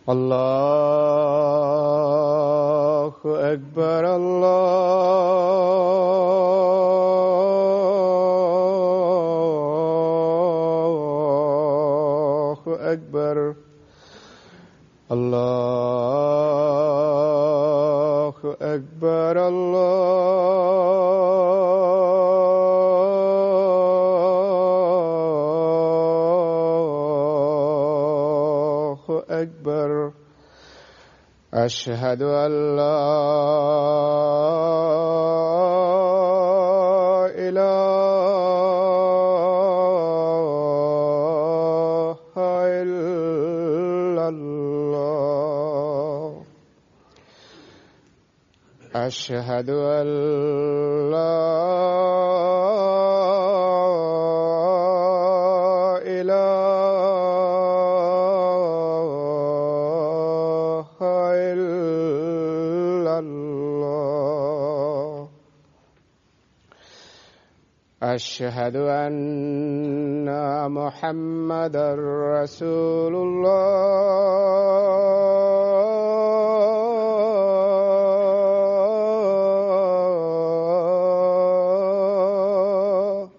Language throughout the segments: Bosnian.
الله أكبر الله أكبر الله أكبر الله أكبر أشهد أن لا إله إلا الله أشهد أن لا أشهد أن محمدًا رسول الله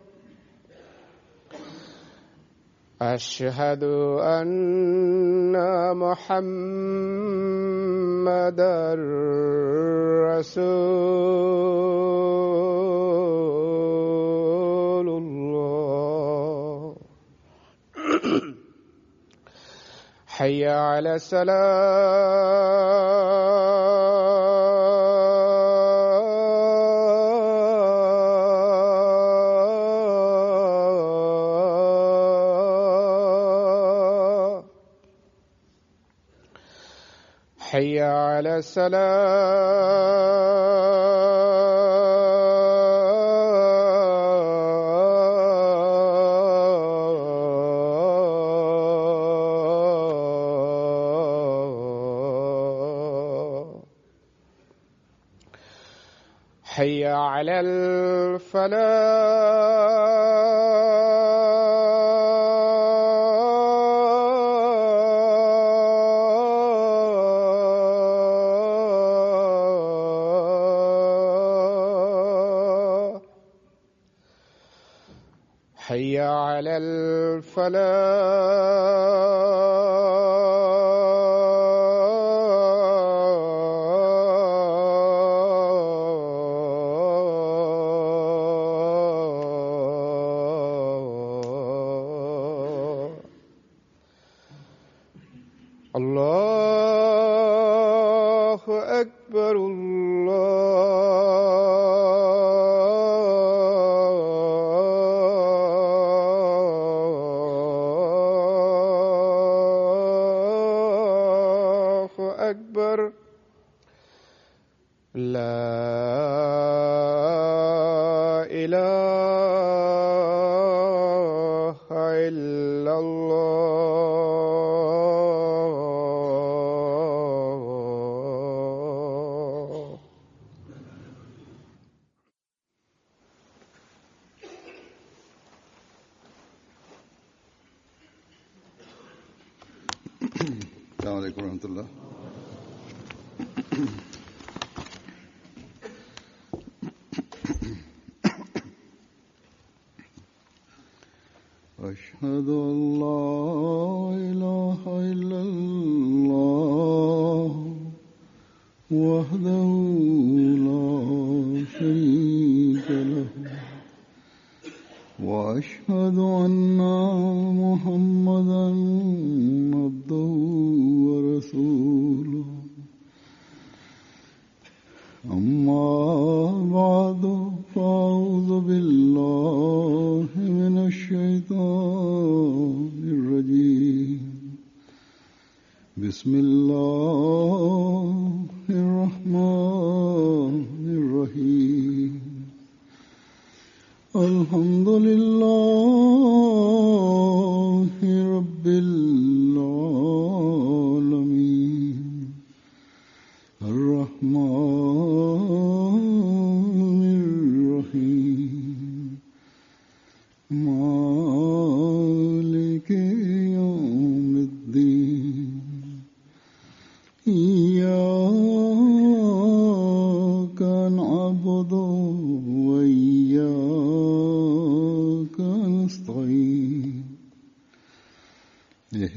أشهد أن محمدًا رسول الله حي على الصلاة حي على الصلاة حي على الفلاح حي على الفلاح الله أكبر الله أكبر لا إله إلا الله السلام عليكم ورحمة الله. أشهد أن لا إله إلا الله وحده لا شريك له وأشهد أن محمدًا عبده ورسوله أما بعد فأعوذ بالله من الشيطان الرجيم بسم الله الرحمن الرحيم الحمد لله رب العالمين الرحمن الرحيم مالك يوم الدين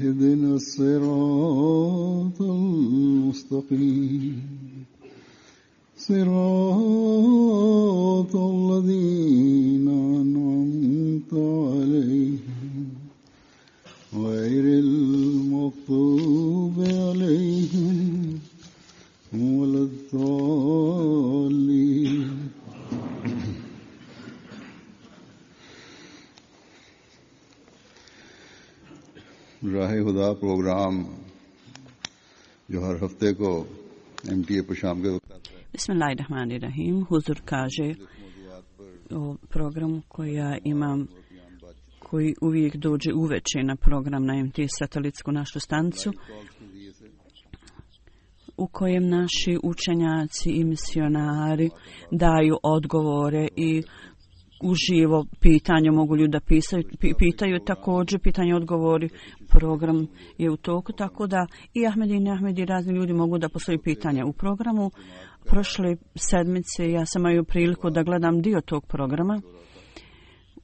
اهدنا الصراط المستقيم صراط الذين أنعمت عليهم غير المغضوب عليهم ولا الضالين. राह खुदा प्रोग्राम जो हर हफ्ते को MTA पर शाम के वक्त आता है. Bismillahirrahmanirrahim. Huzur kaže o programu koji uvijek dođe uveče na program na MTA satelitsku našu stanicu, u kojem naši učenjaci i misionari daju odgovore i uživo pitanja mogu ljudi da pitaju također pitanje odgovori. Program je u toku, tako da i Ahmedi i neahmedi razni ljudi mogu da postoji pitanja. U programu prošle sedmice ja sam imao priliku da gledam dio tog programa.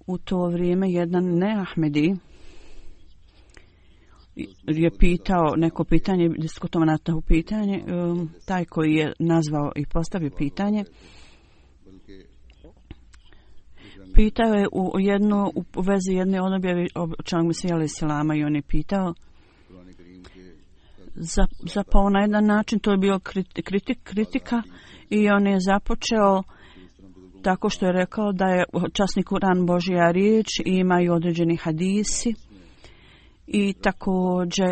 U to vrijeme jedan neahmedi je pitao neko pitanje, diskutovao na to pitanje, taj koji je nazvao i postavio pitanje. Pitao je u vezi jedne objave obećanog Mesija alejhi selama i on je pitao zapao na jedan način, to je bio kritika i on je započeo tako što je rekao da je časni Kuran Božja riječ i imaju određeni hadisi i također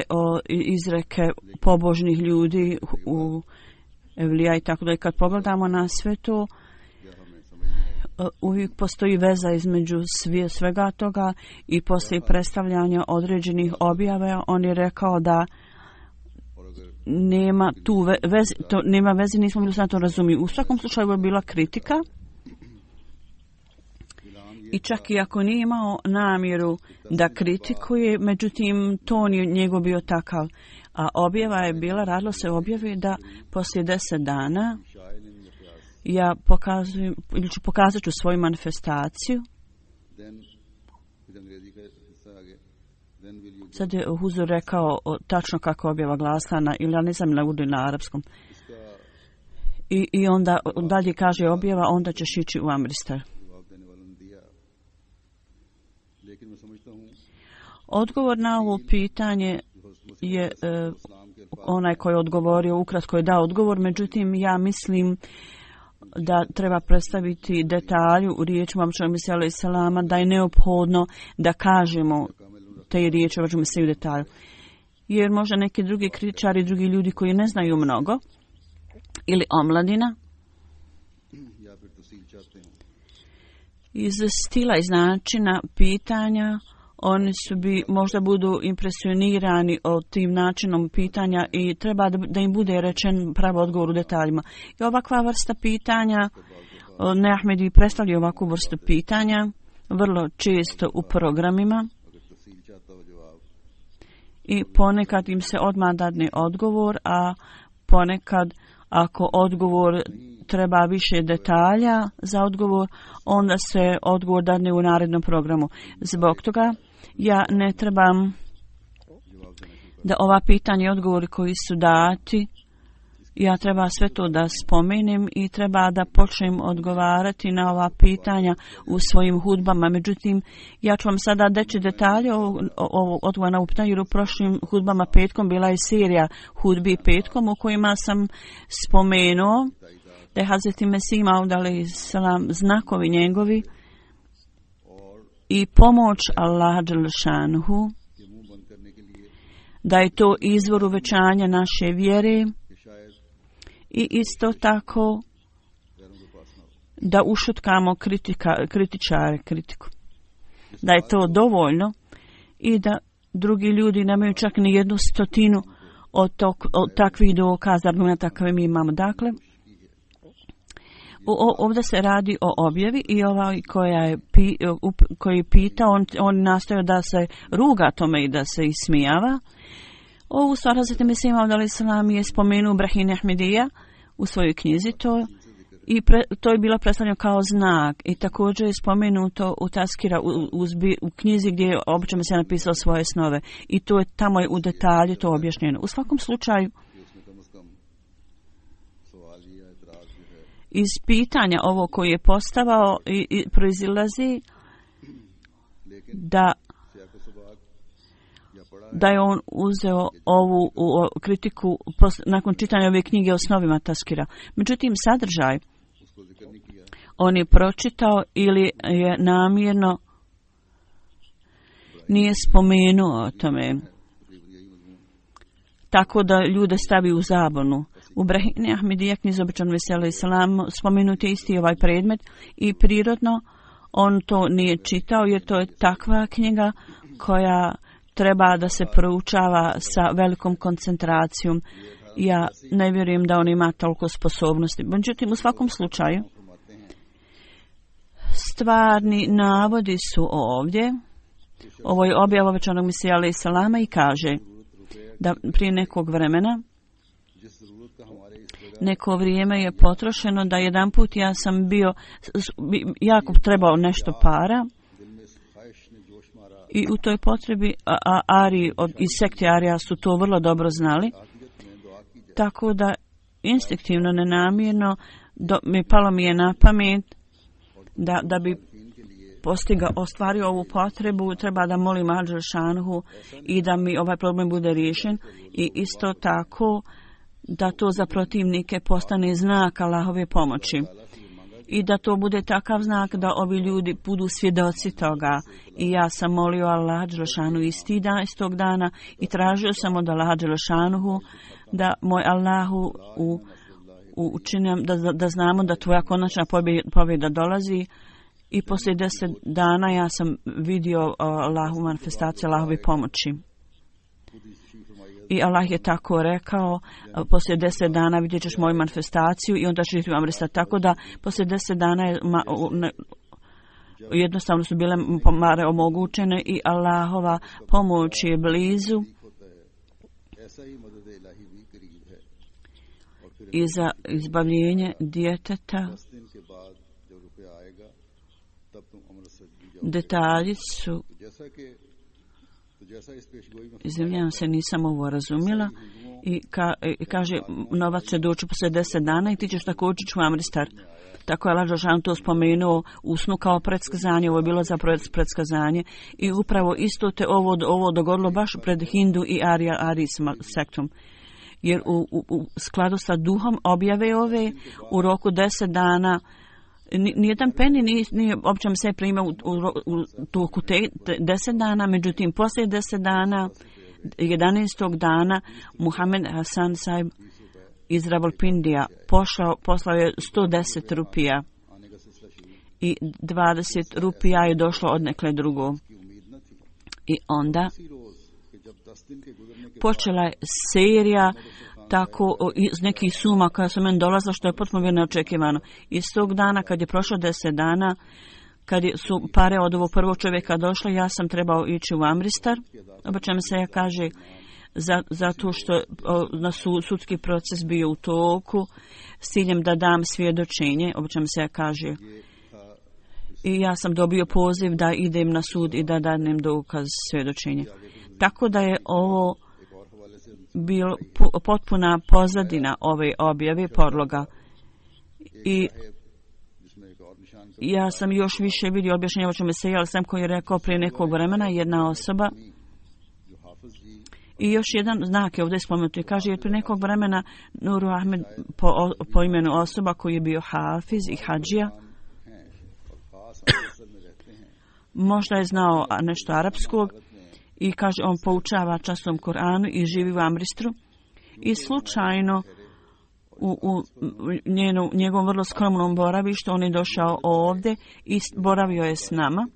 izreke pobožnih ljudi u evlija i tako da. I kad pogledamo na sve to, uvijek postoji veza između svega toga i postoji predstavljanje određenih objava. On je rekao da nema tu nema veze, nismo bili na to razumiju. U svakom slučaju je bila kritika i čak i ako nije imao namjeru da kritikuje, međutim ton je njegov bio takav. A objava je bila, radilo se o objavi da poslije 10 dana ja pokazat ću svoju manifestaciju. Sad je Huzur rekao tačno kako objava glasla ili ja ne znam na urdu ili na arapskom. I onda dalje kaže objava, onda ćeš ići u Amristar. Odgovor na ovo pitanje je onaj koji je odgovorio, ukratko je dao odgovor, međutim ja mislim da treba predstaviti detalju u riječima obećanog Mesija alejhi selama, da je neophodno da kažemo te riječi obećanog Mesija u detalju. Jer možda neki drugi kritičari, drugi ljudi koji ne znaju mnogo, ili omladina, iz stila, iz načina pitanja, oni možda budu impresionirani od tim načinom pitanja i treba da im bude rečen pravi odgovor u detaljima. I ovakva vrsta pitanja, neahmedi predstavljaju ovakvu vrstu pitanja vrlo često u programima i ponekad im se odmah dadne odgovor, a ponekad ako odgovor treba više detalja za odgovor, onda se odgovor dadne u narednom programu. Zbog toga ja ne trebam da ova pitanja i odgovori koji su dati, ja treba sve to da spomenem i treba da počnem odgovarati na ova pitanja u svojim hudbama. Međutim, ja ću vam sada deći detalje ovog odgovora na upitanje, jer u prošlim hudbama petkom bila je serija hudbi petkom u kojima sam spomenuo da je Hazreti Mesih Maud alejhi selam znakovi njegovi i pomoć Allaha dželle šanuhu, da je to izvor uvećanja naše vjere i isto tako da ušutkamo kritičare, kritiku. Da je to dovoljno i da drugi ljudi nemaju čak ni 100 od takvih dokaza, argumenta kakve mi imamo. Dakle, ovdje se radi o objavi i ovaj koji pita, on nastoji da se ruga tome i da se ismijava. Ovu stvar Hazreti Mesih Maud alejhi selam je spomenuo Brahim Ahmedija u svojoj knjizi to I to je bilo predstavljeno kao znak. I također je spomenuto u Taskira u knjizi gdje je obično se napisao svoje snove. I to je tamo je u detalju to objašnjeno. U svakom slučaju, iz pitanja ovo koje je postavao i proizilazi da je on uzeo ovu kritiku nakon čitanja ove knjige o snovima Taskira. Međutim, sadržaj on je pročitao ili je namjerno nije spomenuo o tome, tako da ljude stavi u zabunu. U Brahini Ahmedija knjizi običan veseli selam spomenut je isti ovaj predmet i prirodno on to nije čitao jer to je takva knjiga koja treba da se proučava sa velikom koncentracijom. Ja ne vjerujem da on ima toliko sposobnosti. Međutim, u svakom slučaju, stvarni navodi su ovdje. Ovo je objava obećanog Mesija alejhi selama i kaže da prije nekog vremena, neko vrijeme je potrošeno da jedan put ja sam bio, jako trebao nešto para i u toj potrebi Ari iz sekte Arija su to vrlo dobro znali, tako da instinktivno, nenamjerno palo mi je na pamet da bi ostvario ovu potrebu, treba da molim Adžel Šanhu i da mi ovaj problem bude riješen i isto tako da to za protivnike postane znak Allahove pomoći i da to bude takav znak da ovi ljudi budu svjedoci toga. I ja sam molio Allah Adžel Šanhu istog dana i tražio sam od Allah Adžel Šanhu da moj Allahu učinim da znamo da tvoja konačna pobjeda dolazi. I poslije 10 dana ja sam vidio Allahu manifestaciju Allahove pomoći. I Allah je tako rekao, poslije 10 dana vidjet ćeš moju manifestaciju i onda ćeš biti u Amritsar. Tako da poslije 10 dana jednostavno su bile mare omogućene i Allahova pomoć je blizu. I za izbavljenje djeteta detalji su, izvinjavam se, nisam ovo razumjela, i kaže novac će doći poslije 10 dana i ti ćeš također u Amritsar. Tako je Allah Žešan to spomenuo u snu kao predskazanje, ovo je bilo za predskazanje i upravo isto te ovo dogodilo baš pred Hindu i Ari sektom. Jer u skladu sa duhom objave ove u roku 10 dana nijedan peni nije opće se primao u toku 10 dana, međutim poslije 10 dana, 11. dana, Muhammed Hasan Saib iz Rawalpindija poslao je 110 rupija i 20 rupija je došlo od nekle drugo. I onda počela je serija tako iz nekih suma koja su meni dolazila, što je potpuno bilo neočekivano. Iz tog dana kad je prošlo 10 dana, kad su pare od ovog prvog čovjeka došle, ja sam trebao ići u Amritsar. Obično se ja kaže zato što na sudski proces bio u toku s ciljem da dam svjedočenje. Obično se ja kaže i ja sam dobio poziv da idem na sud i da danem dokaz svjedočenja. Tako da je ovo bilo potpuna pozadina ove objave podloga. I ja sam još više vidio objašnjenje o čemu se jel sam koji je rekao prije nekog vremena jedna osoba. I još jedan znak je ovdje spomenuti. Kaže jer prije nekog vremena Nuru Ahmed po imenu osoba koji je bio hafiz i hadžija. Možda je znao nešto arapskog. I kaže on poučava častom Kur'anu i živi u Amritsru i slučajno u njegovom vrlo skromnom boravištu on je došao ovdje i boravio je s nama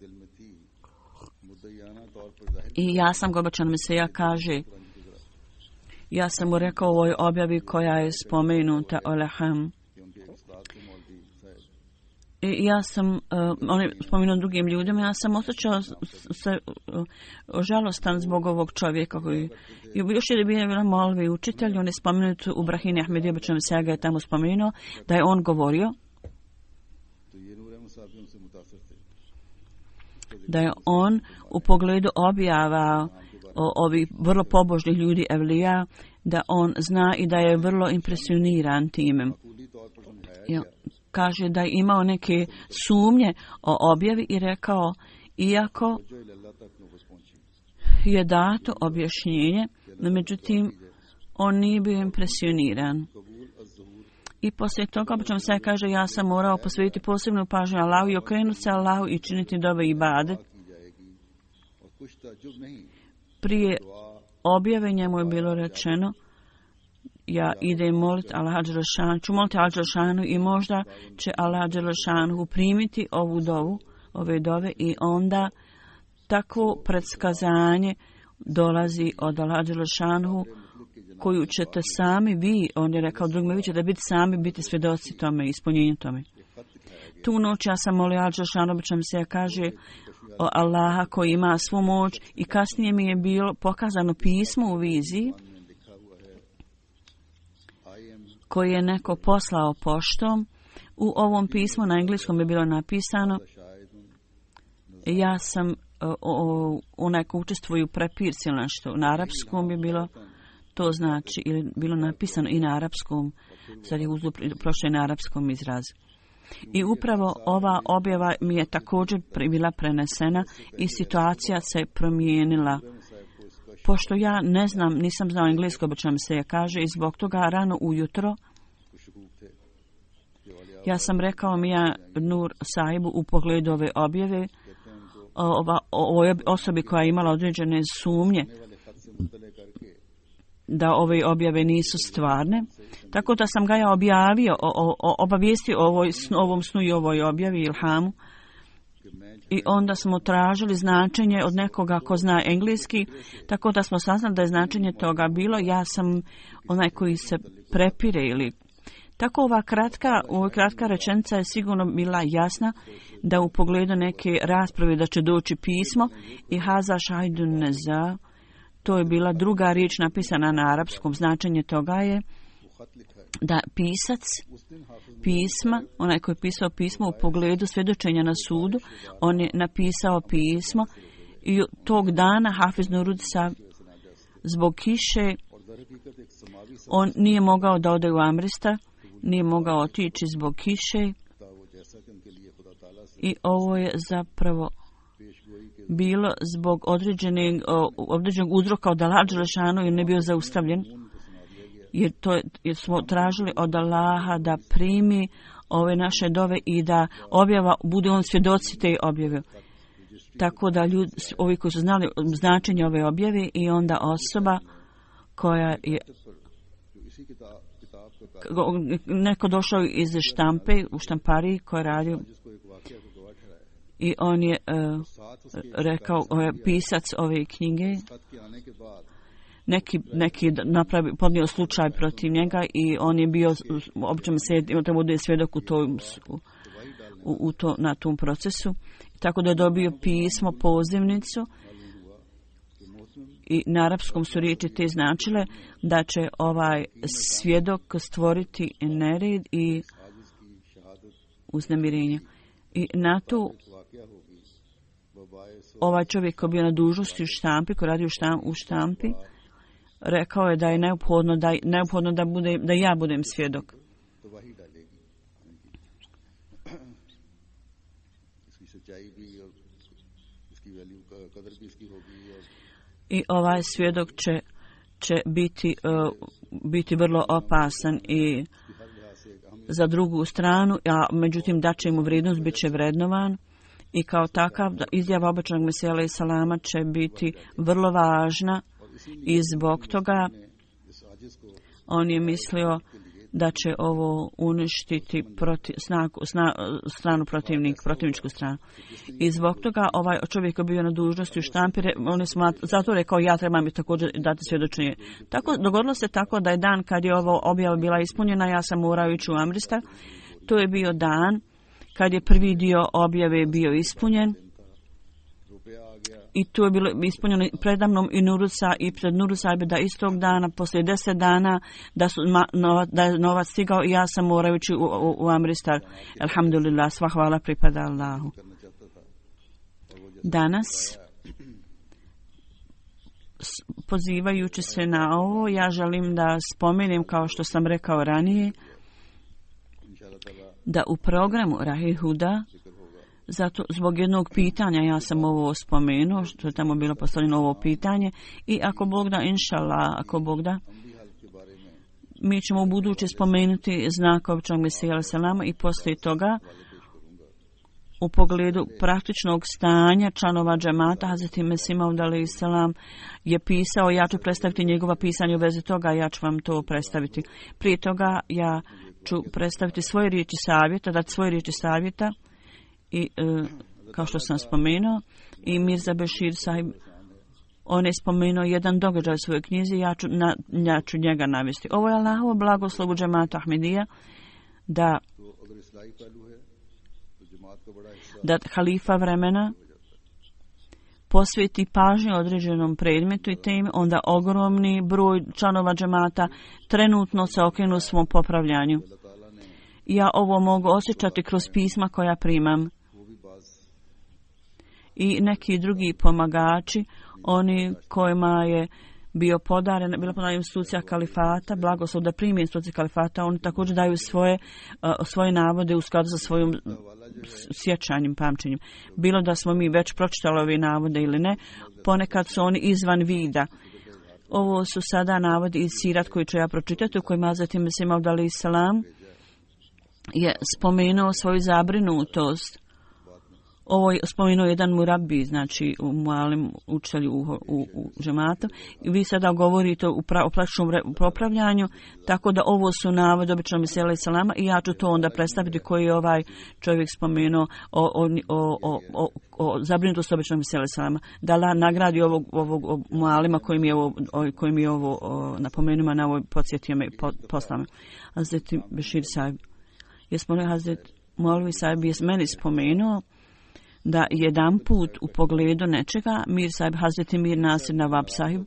i ja sam ga obećan Mesija kaže ja sam mu rekao o ovoj objavi koja je spomenuta Oleham. I ja sam, on je spomenuo drugim ljudima, ja sam osjećao se žalostan zbog ovog čovjeka koji još je bio molvi učitelj, on je spomenut u Brahini Ahmedija, obično se ja ga je tamo spomenuo, da je on govorio da je on u pogledu objava ovih vrlo pobožnih ljudi evlija, da on zna i da je vrlo impresioniran time. Kaže da je imao neke sumnje o objavi i rekao, iako je dato objašnjenje, no međutim on nije bio impresioniran. I poslije toga obično se kaže, ja sam morao posvetiti posebnu pažnju Allahu i okrenuti se Allahu i činiti dobar ibadet. Prije objave njemu je bilo rečeno, ja idem moliti Allaha Đelešanu, ću moliti Allaha Đelešanu i možda će Allaha Đelešanu primiti ovu dovu, ove dove, i onda takvo predskazanje dolazi od Allaha Đelešanu koju ćete sami vi, on je rekao drugima, vi ćete biti svjedoci tome, ispunjenju tome. Tu noć ja sam molio Allaha Đelešanu, obično mi se kaže o Allaha koji ima svu moć, i kasnije mi je bilo pokazano pismo u viziji koje je neko poslao poštom. U ovom pismu na engleskom je bilo napisano, ja sam onaj ko učestvuje u prepirci ili nešto. Na arapskom je bilo, to znači, ili bilo napisano i na arapskom, sad je prošlo na arapskom izraz. I upravo ova objava mi je također bila prenesena i situacija se promijenila. Pošto ja ne znam, nisam znao englesko, obično se je kaže, i zbog toga rano ujutro ja sam rekao Mija Nur Sahibu u pogledu ove objave, ovoj osobi koja je imala određene sumnje da ove objave nisu stvarne, tako da sam ga ja obavijestio o ovom snu i ovoj objavi ilhamu, i onda smo tražili značenje od nekoga ko zna engleski, tako da smo saznali da je značenje toga bilo, ja sam onaj koji se prepire ili tako. Ova kratka rečenica je sigurno bila jasna da u pogledu neke rasprave da će doći pismo i haza šajdun neza, to je bila druga riječ napisana na arapskom. Značenje toga je da pisac pisma, onaj koji je pisao pismo u pogledu svjedočenja na sudu, on je napisao pismo i tog dana Hafiz Nurud Sav zbog kiše on nije mogao da ode u Amrista, nije mogao otići zbog kiše, i ovo je zapravo bilo zbog određenog uzroka od Allaha Đelešanu i ne bio zaustavljen, jer smo tražili od Allaha da primi ove naše dove i da objava bude on svjedoci te objave. Tako da ovi koji su znali značenje ove objave, i onda osoba koja je neko došao iz štampe, u štampariji koja radi, i on je rekao, pisac ove knjige, neki podnio slučaj protiv njega i on je bio, obično se bude svjedok na tom procesu, tako da je dobio pismo, pozivnicu, i na arapskom su riječi te značile da će ovaj svjedok stvoriti nered i uznemirenje. I na to ovaj čovjek koji je bio na dužnosti u štampi, koji radi u štampi, rekao je da je neophodno da ja budem svjedok. I ovaj svjedok će biti vrlo opasan i za drugu stranu, a međutim da će mu vrijednost, bit će vrednovan, i kao takav izjava običnog Mesija alejhi salama će biti vrlo važna, i zbog toga on je mislio da će ovo uništiti stranu protivničku stranu. I zbog toga ovaj čovjek koji je bio na dužnosti u štampi, on je zato rekao, ja trebam mi također dati svjedočenje. Dogodilo se tako da je dan kad je ovo objava bila ispunjena, ja sam morao ići u Amrista. To je bio dan kad je prvi dio objave bio ispunjen, I tu je bilo ispunjeno predamnom i Nurusa i pred Nurusajbe da istog dana, poslije 10 dana, da je novac stigao i ja sam morajući u Amristar. Alhamdulillah, sva hvala pripada Allahu. Danas, pozivajući se na ovo, ja želim da spomenem, kao što sam rekao ranije, da u programu Rahe Huda, zato zbog jednog pitanja ja sam ovo spomenuo, što je tamo bilo postavljeno ovo pitanje, i ako Bog da, inšallah, ako Bog da, mi ćemo u buduće spomenuti znak običnog Mesija alejhi selama i poslije toga u pogledu praktičnog stanja članova džemata. Hazreti Mesih Maud alejhi selam je pisao, ja ću predstaviti njegova pisanja u vezi toga, ja ću vam to predstaviti. Prije toga ja ću predstaviti svoje riječi savjeta, dati svoje riječi savjeta i kao što sam spomenuo, i Mirza Bešir sahib, on je spomenuo jedan događaj u svojoj knjizi, ja ću njega navesti. Ovo je Allahovo blagoslov u džematu Ahmedija da halifa vremena posveti pažnju određenom predmetu i temi, onda ogromni broj članova džemata trenutno se okrenu svom popravljanju. Ja ovo mogu osjećati kroz pisma koja primam. I neki drugi pomagači, oni kojima je bila podarena institucija kalifata, blagoslov da primi instituciju kalifata, oni također daju svoje navode u skladu sa svojim sjećanjem, pamćenjem. Bilo da smo mi već pročitali ove navode ili ne, ponekad su oni izvan vida. Ovo su sada navodi iz sirat koji ću ja pročitati, u kojima Hazreti Mesih Maud alejhi selam je spomenuo svoju zabrinutost. Ovo je spomenuo jedan murabbi, znači u malim učitelju u džematu. I vi sada govorite o praktičnom popravljanju, tako da ovo su navodi običnog Mesija alejhi selama i ja ću to onda predstaviti koji je ovaj čovjek spomenuo o zabrinutosti običnog Mesija alejhi selama. Da Allah nagradi ovog malima koji mi je ovo napomenuo na ovoj podsjetio me poslame. Hazreti Bešir sahib je spomenuo, Hazreti Maulvi sahib je meni spomenuo da jedan put u pogledu nečega Mir sahib, Hazreti Mir Nasir Nawab sahib,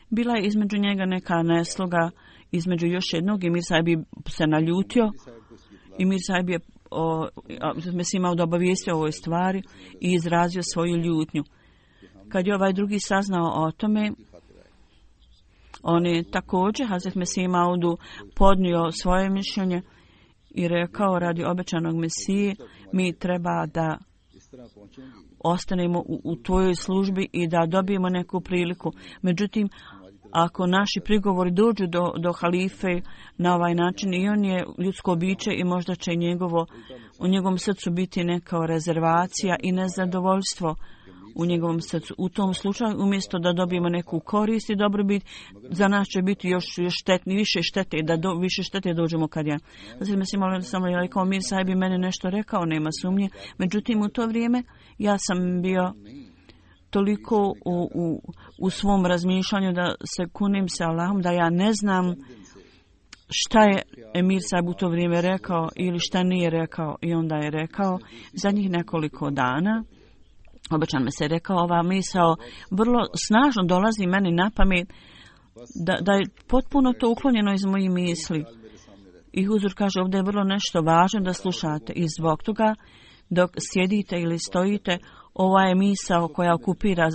bila je između njega neka nesloga između još jednog i Mir sahib se naljutio i Mir sahib je Mesih Maud obavijestio o ovoj stvari i izrazio svoju ljutnju. Kad je ovaj drugi saznao o tome, on je također Hazreti Mesih Maudu podnio svoje mišljenje i rekao, radi obećanog Mesije, mi treba da ostanemo u tvojoj službi i da dobijemo neku priliku. Međutim, ako naši prigovori dođu do halife na ovaj način, i on je ljudsko biće i možda će u njegovom srcu biti neka rezervacija i nezadovoljstvo u njegovom srcu. U tom slučaju, umjesto da dobijemo neku korist i dobrobit, za nas će biti još štetni, više štete, više štete dođemo kad ja. Znači, mislim, sam rekao, Mir sahib bi mene nešto rekao, nema sumnje. Međutim, u to vrijeme ja sam bio toliko u svom razmišljanju da se kunim se Allahom, da ja ne znam šta je Emir sahib u to vrijeme rekao ili šta nije rekao. I onda je rekao, zadnjih nekoliko dana, obično me se rekao, ova misao vrlo snažno dolazi meni na pamet, da je potpuno to uklonjeno iz mojih misli. I Huzur kaže, ovdje je vrlo nešto važno da slušate i zbog toga dok sjedite ili stojite, ova je misao koja okupira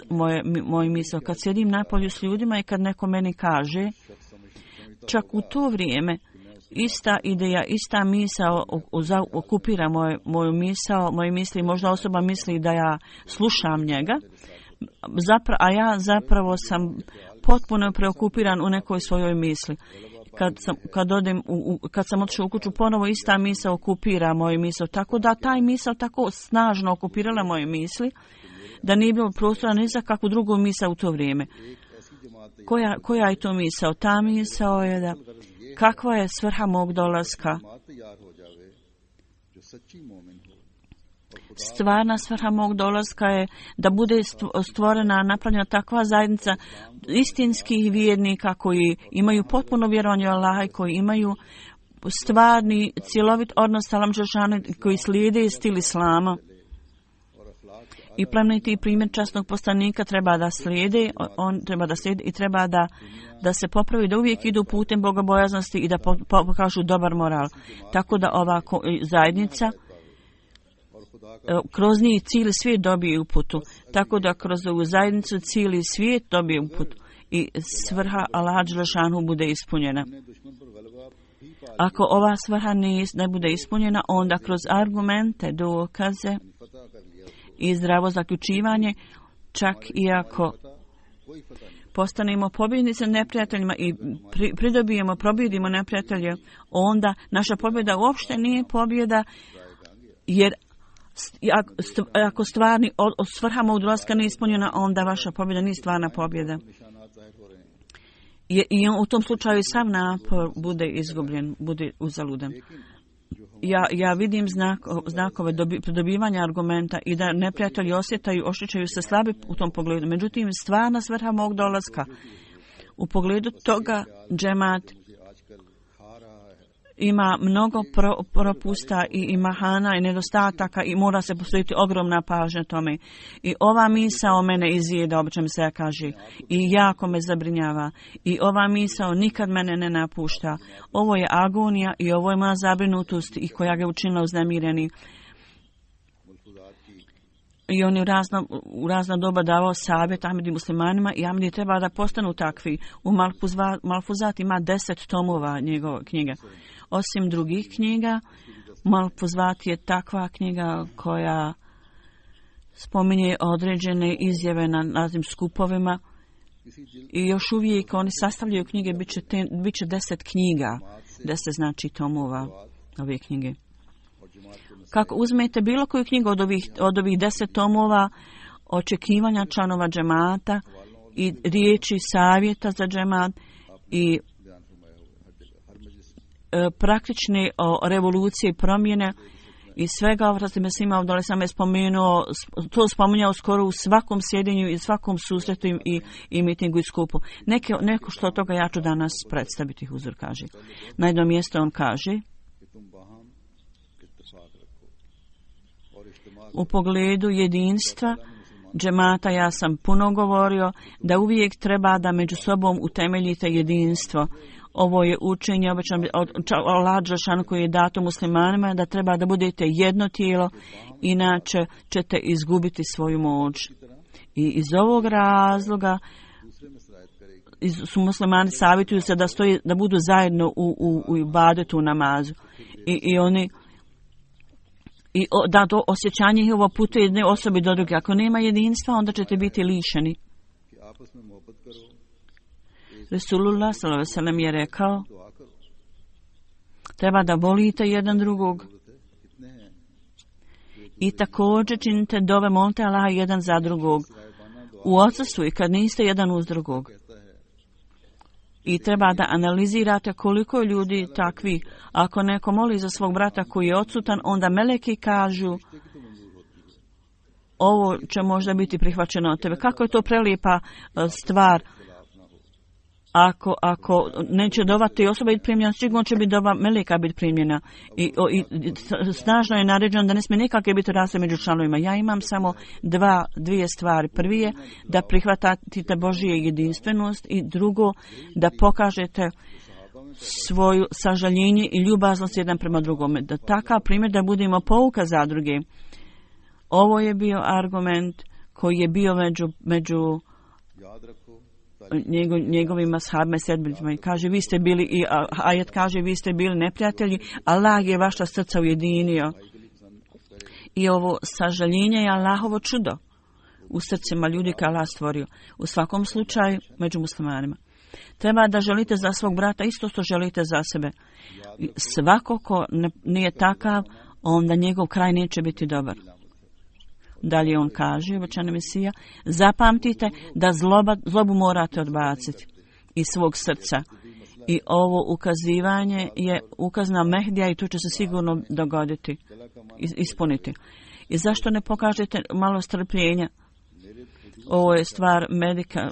moju misao. Kad sjedim napolju s ljudima i kad neko meni kaže, čak u to vrijeme ista ideja, ista misao okupira moju misao, moje misli, možda osoba misli da ja slušam njega, a ja zapravo sam potpuno preokupiran u nekoj svojoj misli. Kad sam otišao u kuću, ponovo ista misao okupira moju misao, tako da taj misao tako snažno okupirala moje misli, da nije bilo prostora ni za kakvu drugu misao u to vrijeme. Koja je to misao? Ta misao je da kakva je svrha mog dolaska? Stvarna svrha mog dolaska je da bude stvorena, napravljena takva zajednica istinskih vjernika koji imaju potpuno vjerovanje u Allaha i koji imaju stvarni, cjelovit odnos sa Allahom dželešanu, koji slijede stil Islama. I plemeniti primjer časnog poslanika treba da slijede, on treba da slijede i treba da se popravi, da uvijek idu putem bogobojaznosti i da pokažu dobar moral. Tako da ova zajednica kroz njih cijeli svijet dobije uputu. Tako da kroz ovu zajednicu cijeli svijet dobije uputu i svrha Allaha dželešanu bude ispunjena. Ako ova svrha ne bude ispunjena, onda kroz argumente, dokaze i zdravo zaključivanje, čak i ako postanemo pobjednici neprijateljima i pobjedimo neprijatelje, onda naša pobjeda uopšte nije pobjeda, jer ako stvarni svrha mudroska nije ispunjena, onda vaša pobjeda nije stvarna pobjeda. I u tom slučaju sav napor bude izgubljen, bude uzaludan. Ja vidim znakove dobivanja argumenta i da neprijatelji osjećaju se slabi u tom pogledu. Međutim, stvarna svrha mog dolaska u pogledu toga džemat ima mnogo propusta i mahana i nedostataka i mora se posvetiti ogromna pažnja tome. I ova misao mene izjeda, obično se kaže, i jako me zabrinjava. I ova misao nikad mene ne napušta. Ovo je agonija i ovo je moja zabrinutost i koja ga je učinila uznemireni. I on je u razna doba davao savjet Ahmedi muslimanima i Ahmedi treba da postanu takvi. U Malfuzat ima 10 tomova njegove knjige. Osim drugih knjiga, Malfuzat je takva knjiga koja spominje određene izjave na raznim skupovima i još uvijek oni sastavljaju knjige, bit će 10 knjiga, 10 znači tomova ove knjige. Kako uzmete bilo koju knjigu od ovih 10 tomova, očekivanja članova džemata i riječi savjeta za džemat i praktične revolucije i promjene i svega ovo što svima ovdje sam je spominjao skoro u svakom sjedenju i svakom susretu i mitingu i skupu. Neko što od toga ja ću danas predstaviti, Huzur kaže. Na jedno mjesto on kaže: u pogledu jedinstva džemata ja sam puno govorio da uvijek treba da među sobom utemeljite jedinstvo. Ovo je učenje obično od Allaha dželešanu koji je dato muslimanima da treba da budete jedno tijelo, inače ćete izgubiti svoju moć. I iz ovog razloga su muslimani savjetuju se da budu zajedno u ibadetu, u namazu. I oni da to osjećanje njihovo putuje jedne osobe do druge. Ako nema jedinstva, onda ćete biti lišeni. Resulullah s.a.v. je rekao: treba da volite jedan drugog i također činite dove, molite Allaha jedan za drugog u odsustvu i kad niste jedan uz drugog. I treba da analizirate koliko je ljudi takvi. Ako neko moli za svog brata koji je odsutan, onda meleki kažu: ovo će možda biti prihvaćeno od tebe. Kako je to prelijepa stvar. Ako neće dova te osoba biti primljena, sigurno će biti dova meleka biti primljena. I snažno je naređeno da ne smije nikakve biti razlike među članovima. Ja imam samo dvije stvari. Prvi je da prihvatite Božje jedinstvenost i drugo da pokažete svoju sažaljenje i ljubaznost jedan prema drugome. Da takav primjer da budemo pouka za druge. Ovo je bio argument koji je bio među njegovim ashabima i sedbenicima. Kaže, vi ste bili, i ajet kaže, vi ste bili neprijatelji, Allah je vaša srca ujedinio. I ovo sažaljenje je Allahovo čudo u srcima ljudi koje Allah stvorio. U svakom slučaju, među muslimanima. Treba da želite za svog brata isto što želite za sebe. Svako ko nije takav, onda njegov kraj neće biti dobar. Dalje on kaže, obećani Mesija, zapamtite da zlobu morate odbaciti iz svog srca. I ovo ukazivanje je ukaz na Mehdija i to će se sigurno dogoditi, ispuniti. I zašto ne pokažete malo strpljenja? Ovo je stvar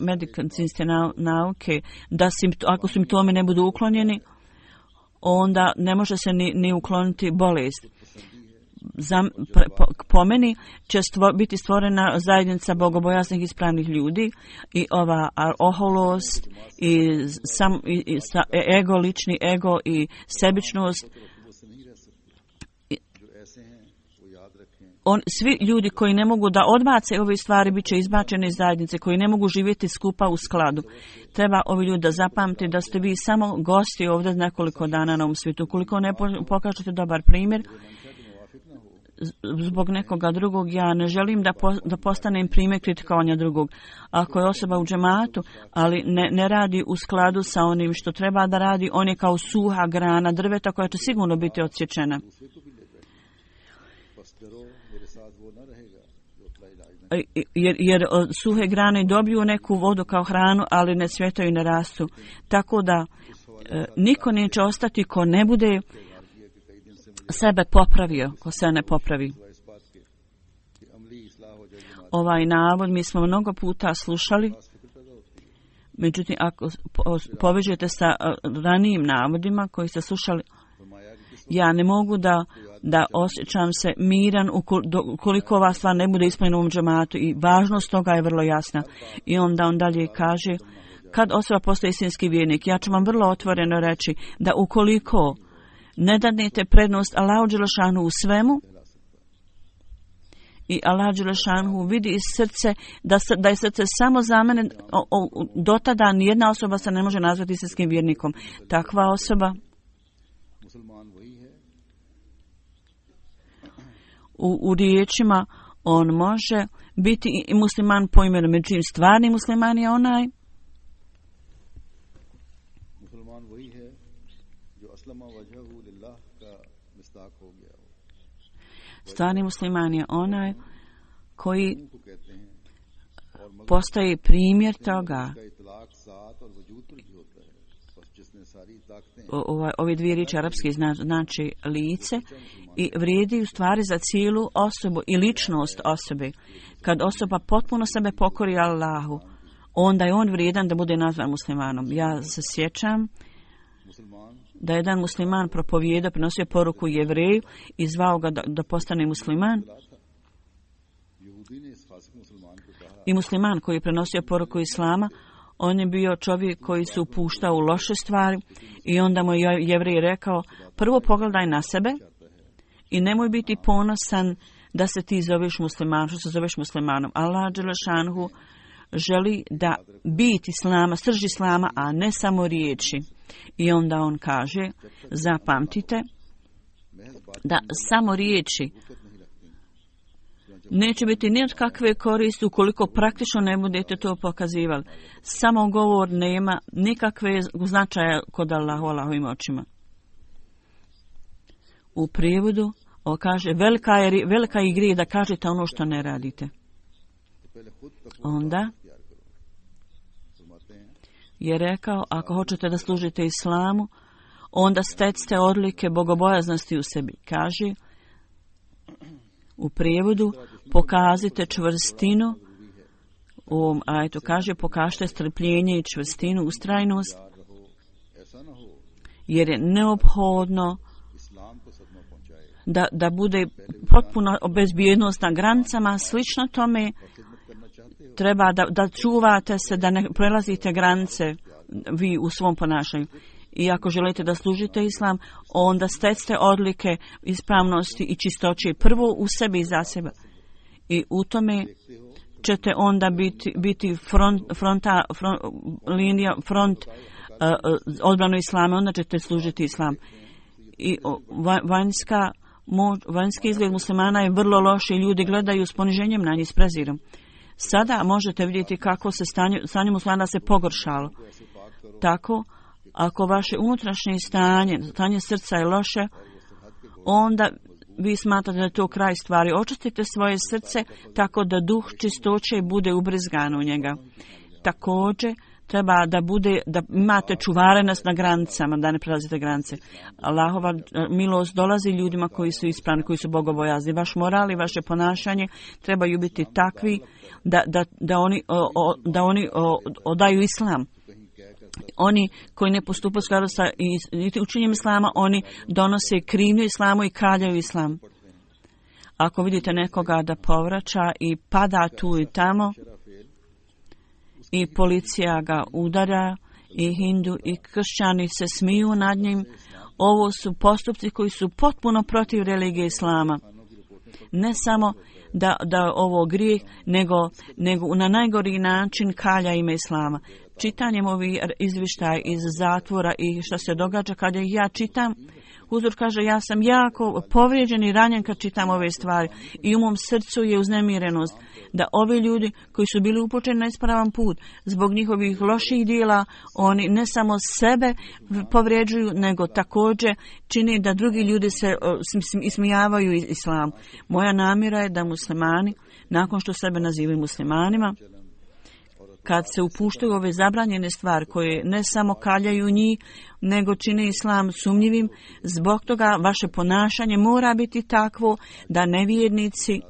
medicinske nauke, da ako simptomi ne budu uklonjeni, onda ne može se ni ukloniti bolest. po meni će biti stvorena zajednica bogobojaznih i ispravnih ljudi i ova oholost i ego, lični ego i sebičnost. Svi ljudi koji ne mogu da odbace ove stvari bit će izbačeni iz zajednice, koji ne mogu živjeti skupa u skladu. Treba ovi ljudi da zapamti da ste vi samo gosti ovdje nekoliko dana na ovom svijetu. Koliko ne pokažete dobar primjer zbog nekoga drugog, ja ne želim da postanem primjer kritikovanja drugog. Ako je osoba u džematu, ali ne radi u skladu sa onim što treba da radi, on je kao suha grana drveta koja će sigurno biti odsječena. Jer suhe grane dobiju neku vodu kao hranu, ali ne cvjetaju i ne rastu. Tako da niko neće ostati ko ne bude sebe popravio, ko se ne popravi. Ovaj navod mi smo mnogo puta slušali, međutim ako povežete sa ranijim navodima koji ste slušali, ja ne mogu da osjećam se miran ukoliko ova stvar ne bude ispunjena u ovom džematu i važnost toga je vrlo jasna. I onda on dalje kaže, kad osoba postaje istinski vjernik, ja ću vam vrlo otvoreno reći da ukoliko ne dadnete prednost Allahu dželešanu u svemu i Allah dželešanu vidi iz srce da je srce samo za mene, do tada nijedna osoba se ne može nazvati istinskim vjernikom. Takva osoba u riječima on može biti i musliman po imenu, međutim stvarni musliman je onaj stvarni musliman je onaj koji postaje primjer toga. Ove dvije riječi arapski znači lice i vrijedi u stvari za cijelu osobu i ličnost osobe. Kad osoba potpuno sebe pokori Allahu, onda je on vrijedan da bude nazvan muslimanom. Ja se sjećam da jedan musliman propovijedao, prenosio poruku Jevreju i zvao ga da postane musliman. I musliman koji je prenosio poruku Islama, on je bio čovjek koji se upuštao u loše stvari i onda mu je Jevrej rekao, prvo pogledaj na sebe i nemoj biti ponosan da se ti zoveš musliman, što se zoveš muslimanom. Allah dželešanhu želi da biti islama, srž islama, a ne samo riječi. I onda on kaže, zapamtite da samo riječi neće biti ni od kakve koristi ukoliko praktično ne budete to pokazivali. Samo govor nema nikakve značaja kod Allahovim očima. U prijevodu on kaže, velika je grije da kažete ono što ne radite. Onda je rekao, ako hoćete da služite islamu, onda stecite odlike bogobojaznosti u sebi. Kaže, u prijevodu, pokažite čvrstinu, u ovom ajetu kaže, pokažite strpljenje i čvrstinu, ustrajnost, jer je neophodno da bude potpuno bezbjednost na granicama, slično tome treba da čuvate se, da ne prelazite granice vi u svom ponašanju. I ako želite da služite islam, onda stecite odlike ispravnosti i čistoće prvo u sebi i za sebe. I u tome ćete onda biti front odbranu islama, onda ćete služiti islam. I vanjski izgled muslimana je vrlo loš i ljudi gledaju s poniženjem na njih, s prezirom. Sada možete vidjeti kako se stanje muslimana se pogoršalo. Tako, ako vaše unutrašnje stanje srca je loše, onda vi smatrate da je to kraj stvari. Očistite svoje srce tako da duh čistoće bude ubrizgan u njega. Također, treba da imate čuvarenost na granicama, da ne prelazite granice. Allahova milost dolazi ljudima koji su ispravni, koji su bogobojazni. Vaš moral i vaše ponašanje trebaju biti takvi da oni odaju islam. Oni koji ne postupaju skladu sa učenjem islama, oni donose krivnju islamu i kaljaju islam. ako vidite nekoga da povraća i pada tu i tamo i policija ga udara i hindu i kršćani se smiju nad njim, ovo su postupci koji su potpuno protiv religije islama. Ne samo da ovo grijeh, nego na najgori način kalja ime islama. Čitanjem ovih izvještaja iz zatvora i što se događa kada ih ja čitam, Huzur kaže, ja sam jako povrijeđen i ranjen kad čitam ove stvari i u mom srcu je uznemirenost da ovi ljudi koji su bili upućeni na ispravan put zbog njihovih loših dijela, oni ne samo sebe povrijeđuju, nego također čini da drugi ljudi se ismijavaju islam. Moja namjera je da muslimani, nakon što sebe nazivaju muslimanima, kad se upuštaju ove zabranjene stvari koje ne samo kaljaju njih, nego čine islam sumnjivim, zbog toga vaše ponašanje mora biti takvo da nevjernici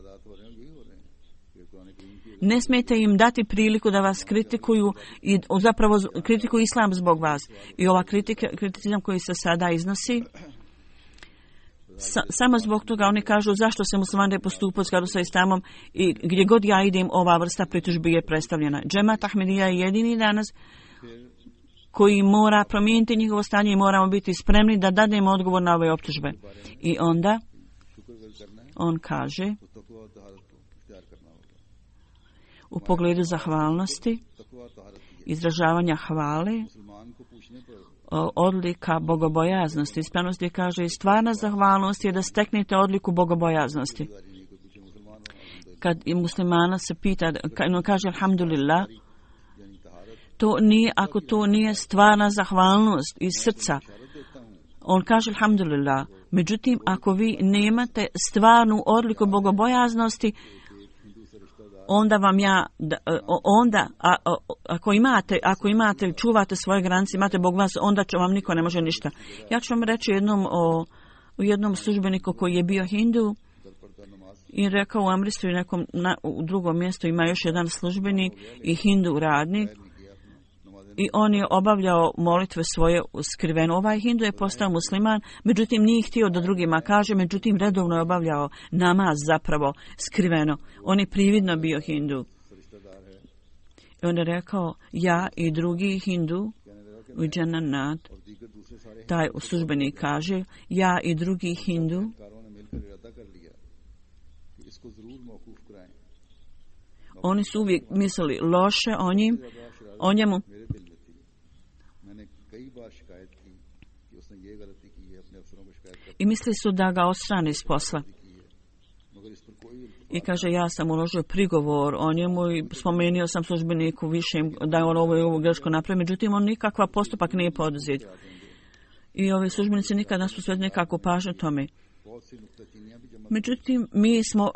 ne smijete im dati priliku da vas kritikuju i zapravo kritikuju islam zbog vas. I ova kriticizam koji se sada iznosi, samo zbog toga oni kažu zašto se muslimani postupaju u skladu sa islamom i gdje god ja idem ova vrsta pritužbi je predstavljena. Džemat Ahmedija je jedini danas koji mora promijeniti njihovo stanje i moramo biti spremni da dademo odgovor na ove optužbe. I onda on kaže u pogledu zahvalnosti, izražavanja hvale, odlika bogobojaznosti. Ispravnosti kaže, stvarna zahvalnost je da steknete odliku bogobojaznosti. Kad muslimana se pita, kaže alhamdulillah, to nije, ako to nije stvarna zahvalnost iz srca, on kaže alhamdulillah. Međutim, ako vi nemate stvarnu odliku bogobojaznosti, onda vam ako imate, čuvate svoje granice, imate Bog vas, onda vam niko ne može ništa. Ja ću vam reći o jednom službeniku koji je bio hindu i rekao u Amristu i u drugom mjestu ima još jedan službenik i hindu radnik i on je obavljao molitve svoje skriveno. Ovaj hindu je postao musliman, međutim nije htio da drugima kaže, međutim redovno je obavljao namaz zapravo skriveno. On je prividno bio hindu. I on je rekao, ja i drugi hindu u Džananat, taj službenik kaže, ja i drugi hindu oni su uvijek mislili loše o njemu. I mislili su da ga odstrane iz posla. I kaže, ja sam uložio prigovor o njemu i spomenuo sam službeniku više da je on ovo greško napravio, međutim on nikakva postupak nije poduzet. I ovi službenici nikada su sve nekako pažnju tome. Međutim,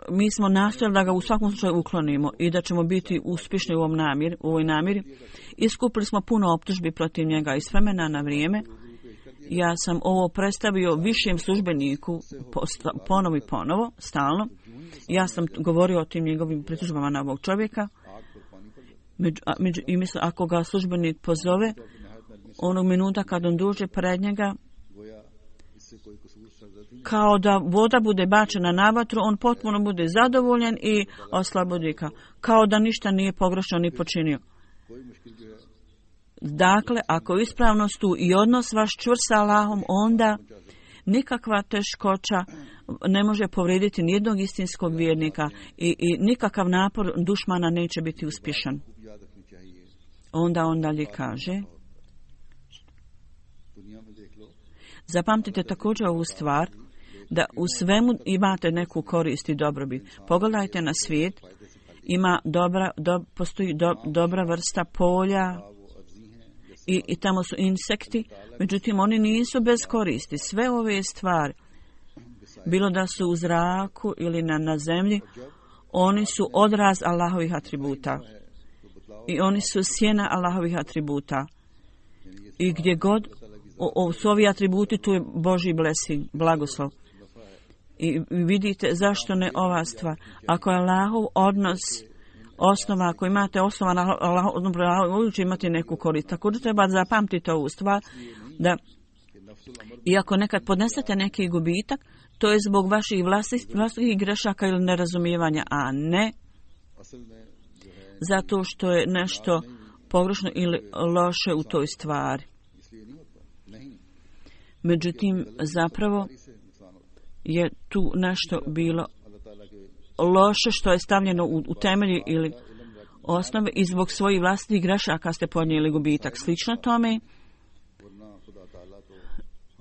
mi smo nastojali da ga u svakom slučaju uklonimo i da ćemo biti uspješni u ovoj namjeri. Iskupili smo puno optužbi protiv njega iz vremena na vrijeme. Ja sam ovo predstavio višem službeniku ponovo, stalno. Ja sam govorio o tim njegovim pritužbama na ovog čovjeka. I mislim, ako ga službenik pozove, onog minuta kad on dođe pred njega, kao da voda bude bačena na vatru, on potpuno bude zadovoljan i oslabodika. Kao da ništa nije pogrešno ni počinio. Dakle, ako je ispravnost tu i odnos vaš čvrst sa Allahom, onda nikakva teškoća ne može povrediti nijednog istinskog vjernika i nikakav napor dušmana neće biti uspješan. Onda on dalje kaže, zapamtite također ovu stvar, da u svemu imate neku korist i dobrobit. Pogledajte na svijet, postoji dobra vrsta polja i tamo su insekti, međutim oni nisu bez koristi. Sve ove stvari, bilo da su u zraku ili na zemlji, oni su odraz Allahovih atributa. I oni su sjena Allahovih atributa. I gdje god su ovi atributi, tu je Božji blessing, blagoslov. I vidite zašto ne ova stvar. Ako je Allahov odnos osnova, ako imate osnova na Allahov, uvijek će imati neku korist. Također treba zapamtiti ovu stvar, da I ako nekad podnesete neki gubitak, to je zbog vaših vlastitih grešaka ili nerazumijevanja, a ne zato što je nešto pogrešno ili loše u toj stvari. Međutim, zapravo je tu nešto bilo loše što je stavljeno u temelji ili osnove i zbog svojih vlastitih grešaka ste podnijeli gubitak. Slično tome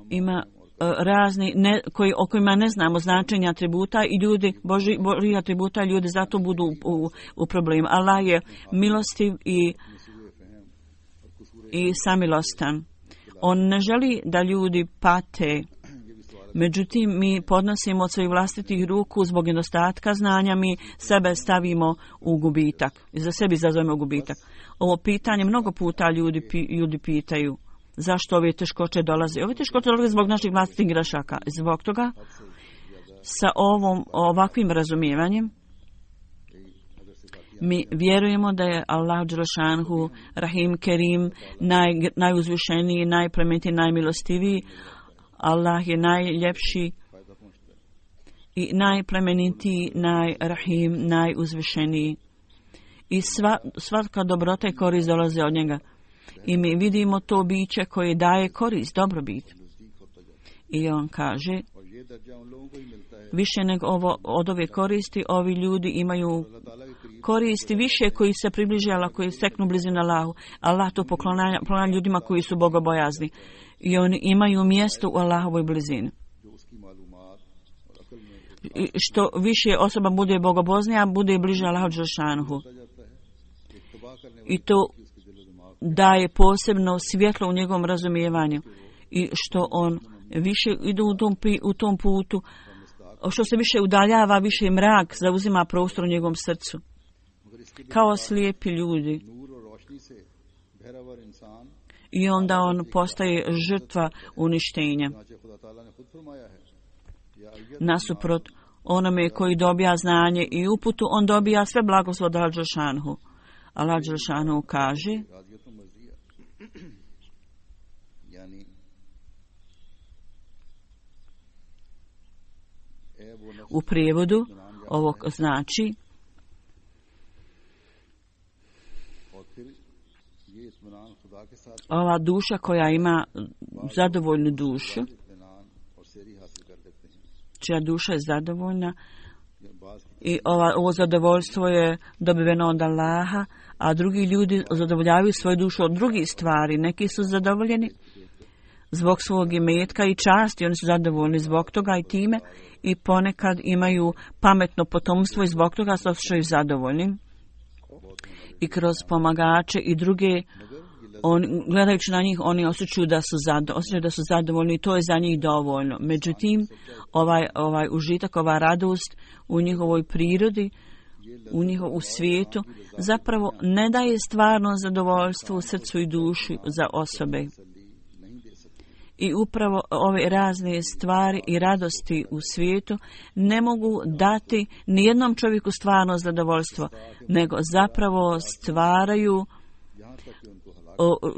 ima razni o kojima ne znamo značenja atributa i ljudi, Božji atributa, ljudi zato budu u problemu. Allah je milostiv i samilostan. On ne želi da ljudi pate. Međutim, mi podnosimo od svojih vlastitih ruku zbog nedostatka znanja, mi sebe stavimo u gubitak. I za sebi izazovemo gubitak. Ovo pitanje mnogo puta ljudi pitaju. Zašto ove teškoće dolaze? Ove teškoće dolaze zbog naših vlastitih grešaka. Zbog toga, sa ovakvim razumijevanjem, mi vjerujemo da je Allah dželešanhu, Rahim, Kerim, najuzvišeniji, najplemenitiji, najmilostiviji. Allah je najljepši i najplemenitiji, najrahim, najuzvišeniji. I svaka dobrota i korist dolaze od njega. I mi vidimo to biće koje daje korist, dobrobit. I on kaže, više nego od ove koristi, ovi ljudi imaju koristi više koji se približe Allah, koji steknu blizinu Allahu. Allah to poklanja ljudima koji su bogobojazni. I oni imaju mjesto u Allahovoj blizini. I što više osoba bude bogoboznija, bude bliže Allahu dželešanuhu. I to daje posebno svjetlo u njegovom razumijevanju. I što on više ide u tom putu, što se više udaljava, više mrak zauzima prostor u njegovom srcu. Kao slijepi ljudi. I onda on postaje žrtva uništenja. Nasuprot onome koji dobija znanje i uputu, on dobija sve blagoslov od Allah dželešanuhu. Allah dželešanuhu kaže u prijevodu ovog znači ova duša koja ima zadovoljnu dušu, čija duša je zadovoljna i ovo zadovoljstvo je dobiveno od Allaha, a drugi ljudi zadovoljavaju svoju dušu od drugih stvari. Neki su zadovoljeni zbog svog imetka i časti, oni su zadovoljni zbog toga i time i ponekad imaju pametno potomstvo i zbog toga se osjećaju zadovoljni. I kroz pomagače i druge, gledajući na njih, oni osjećaju da su zadovoljni i to je za njih dovoljno. Međutim, ovaj užitak, ova radost u njihovoj prirodi, u svijetu, zapravo ne daje stvarno zadovoljstvo u srcu i duši za osobe. I upravo ove razne stvari i radosti u svijetu ne mogu dati nijednom čovjeku stvarno zadovoljstvo, nego zapravo stvaraju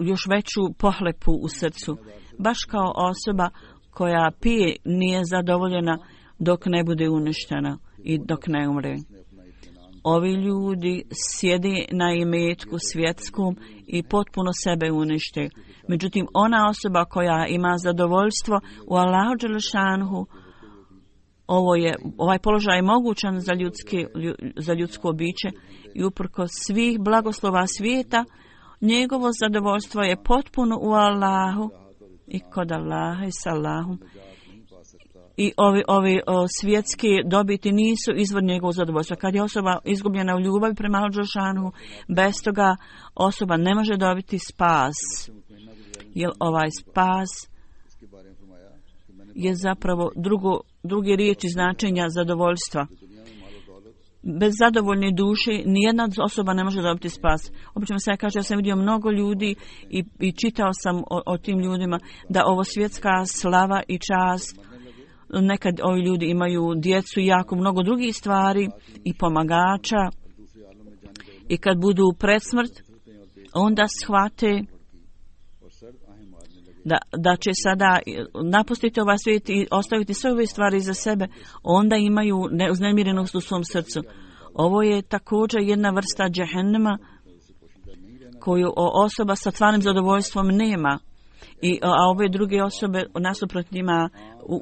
još veću pohlepu u srcu. Baš kao osoba koja pije nije zadovoljena dok ne bude uništena i dok ne umre. Ovi ljudi sjede na imetku svjetskom i potpuno sebe unište. Međutim, ona osoba koja ima zadovoljstvo u Allahu dželešanuhu, ovaj položaj je mogućan za ljudsko biće i uprkos svih blagoslova svijeta, njegovo zadovoljstvo je potpuno u Allahu i kod Allaha i s Allahom. I ovi svjetske dobiti nisu izvor njegovog zadovoljstva. Kad je osoba izgubljena u ljubavi prema Allahu dželešanuhu, bez toga osoba ne može dobiti spas. Jer ovaj spas je zapravo druge riječi značenja zadovoljstva. Bez zadovoljne duše nijedna osoba ne može dobiti spas. Obično se kaže, ja sam vidio mnogo ljudi i čitao sam o tim ljudima da ovo svjetska slava i čast, nekad ovi ljudi imaju djecu i jako mnogo drugih stvari i pomagača i kad budu pred smrt, onda shvate da će sada napustiti ovaj svijet i ostaviti sve ove stvari za sebe, onda imaju uznemirenost u svom srcu. Ovo je također jedna vrsta džehennema koju osoba sa stvarnim zadovoljstvom nema. A ove druge osobe nasuprot njima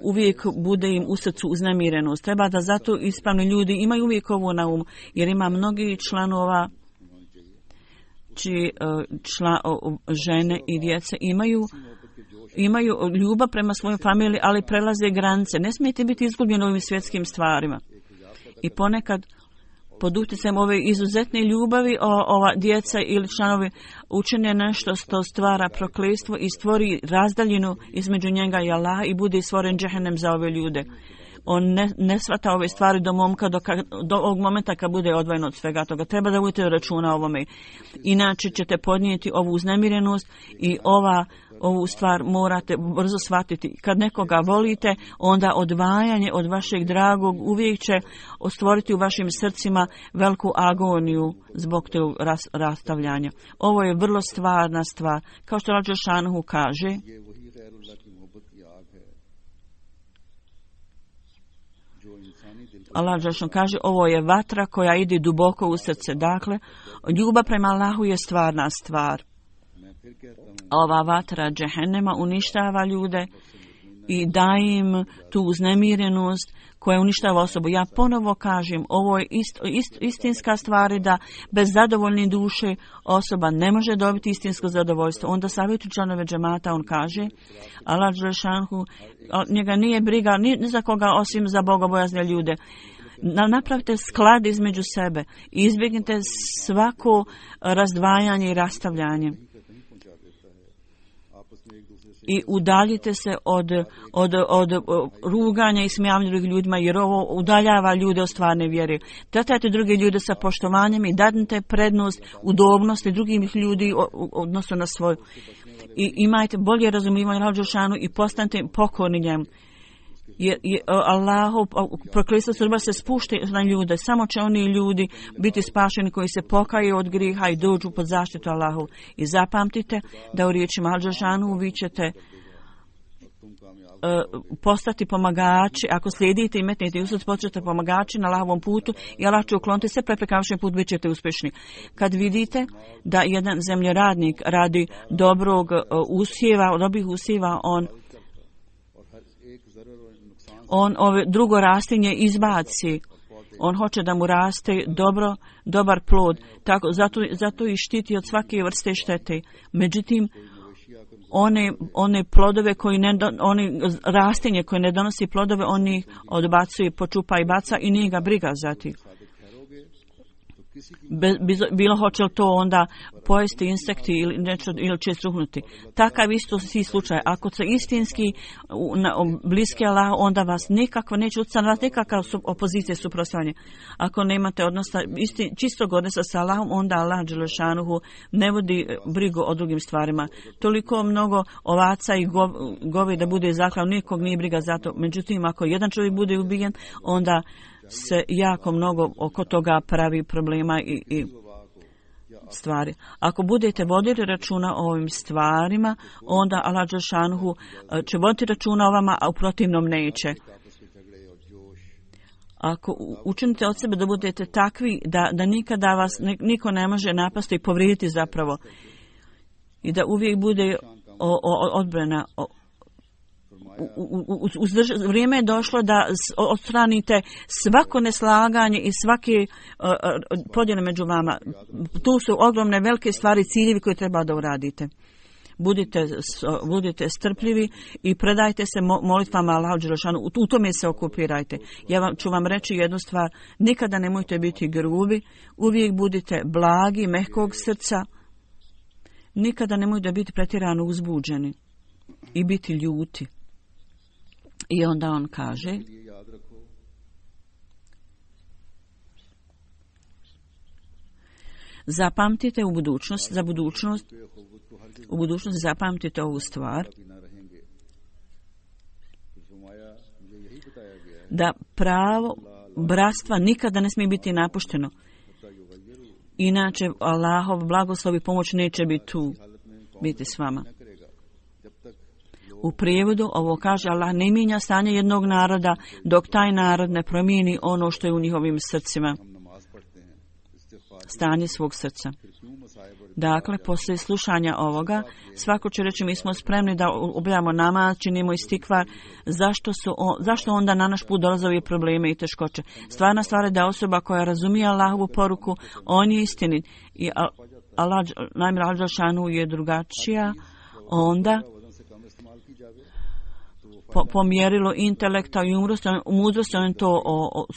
uvijek bude im u srcu uznemirenost. Treba da zato ispravni ljudi imaju uvijek ovo na umu, jer ima mnogi članova čiji žene i djece imaju ljubav prema svojoj familiji, ali prelaze granice. Ne smijete biti izgubljeni ovim svjetskim stvarima. I ponekad pod utjecajem ove izuzetne ljubavi ova djeca ili članovi učine nešto što stvara prokletstvo i stvori razdaljinu između njega i Allaha i bude stvoren džehennem za ove ljude. On ne shvata ove stvari do ovog momenta kad bude odvojen od svega toga. Treba da budete računa o ovome. Inače ćete podnijeti ovu uznemirenost i ovu stvar morate brzo shvatiti. Kad nekoga volite, onda odvajanje od vašeg dragog uvijek će stvoriti u vašim srcima veliku agoniju zbog tog rastavljanja. Ovo je vrlo stvarna stvar. Kao što Allah Šanhu kaže, Allah Đelešanu kaže, ovo je vatra koja ide duboko u srce. Dakle, ljubav prema Allahu je stvarna stvar. Ova vatra džehennema uništava ljude i daje im tu uznemirenost koja uništava osobu. Ja ponovo kažem, ovo je istinska stvar da bez zadovoljne duše osoba ne može dobiti istinsko zadovoljstvo. Onda savjetu članove džemata on kaže, Allah Đelešanu, njega nije briga ni za koga osim za bogobojazne ljude. Napravite sklad između sebe i izbjegnite svako razdvajanje i rastavljanje. I udaljite se od ruganja i smijavanja drugih ljudima, jer ovo udaljava ljude od stvarne vjere. Tretajte druge ljude sa poštovanjem i dadnite prednost udobnosti drugih ljudi odnosno na svoju. I imajte bolje razumijevanje Allahu Đelešanu i postanite pokorni njemu. Allahov prokletstvo sudba se spušta na ljude. Samo će oni ljudi biti spašeni koji se pokaju od griha i dođu pod zaštitu Allahu. I zapamtite da u riječima Allahu Đelešanu vi ćete postati pomagači. Ako slijedite i metnete usud, počnete pomagači na Allahovom putu i Allah će ukloniti sve prepreke na vašem putu, bit ćete uspješni. Kad vidite da jedan zemljoradnik radi dobrih usjeva, on ove drugo rastinje izbaci. On hoće da mu raste dobar plod. Tako, zato i štiti od svake vrste štete. Međutim, one plodove oni rastinje koje ne donosi plodove, on ih odbacuje, počupa i baca i nije ga briga za ti. Bilo hoće li to onda pojesti insekti ili će struhnuti. Takav isto si slučaj. Ako se istinski bliski Allah, onda vas nikakva neće utjecati na vas nikakav opozicija suprotstavljanja. Ako nemate odnosa čistog odnosa sa Allahom, onda Allah Đelešanuhu ne vodi brigu o drugim stvarima. Toliko mnogo ovaca i govi da bude zaklav, nikog nije briga za to. Međutim, ako jedan čovjek bude ubijen, onda se jako mnogo oko toga pravi problema i stvari. Ako budete vodili računa o ovim stvarima, onda Allah Đelešanu će voditi računa o vama, a u protivnom neće. Ako učinite od sebe da budete takvi da nikada vas niko ne može napasti i povrijediti zapravo i da uvijek bude odbrana. Vrijeme je došlo da odstranite svako neslaganje i svake podjele među vama. Tu su ogromne velike stvari, ciljevi koje treba da uradite. Budite strpljivi i predajte se molitvama Allahu Đelešanu. U tome se okupirajte. Ću vam reći jednu stvar. Nikada nemojte biti grubi. Uvijek budite blagi, mehkog srca. Nikada nemojte biti pretjerano uzbuđeni i biti ljuti. I onda on kaže, zapamtite u budućnosti zapamtite ovu stvar, da pravo bratstva nikada ne smije biti napušteno. Inače, Allahov blagoslov i pomoć neće biti tu, biti s vama. U prijevodu ovo kaže: Allah ne mijenja stanje jednog naroda dok taj narod ne promijeni ono što je u njihovim srcima, stanje svog srca. Dakle, poslije slušanja ovoga, svako će reći: mi smo spremni da obavljamo namaz, činimo istikvar. Zašto onda na naš put dolaze ove probleme i teškoće? Stvarna stvar je da osoba koja razumije Allahovu poruku, on je istinit. I najmjer Al-Đelšanu je drugačija, onda po mjerilu intelekta i mudrosti on to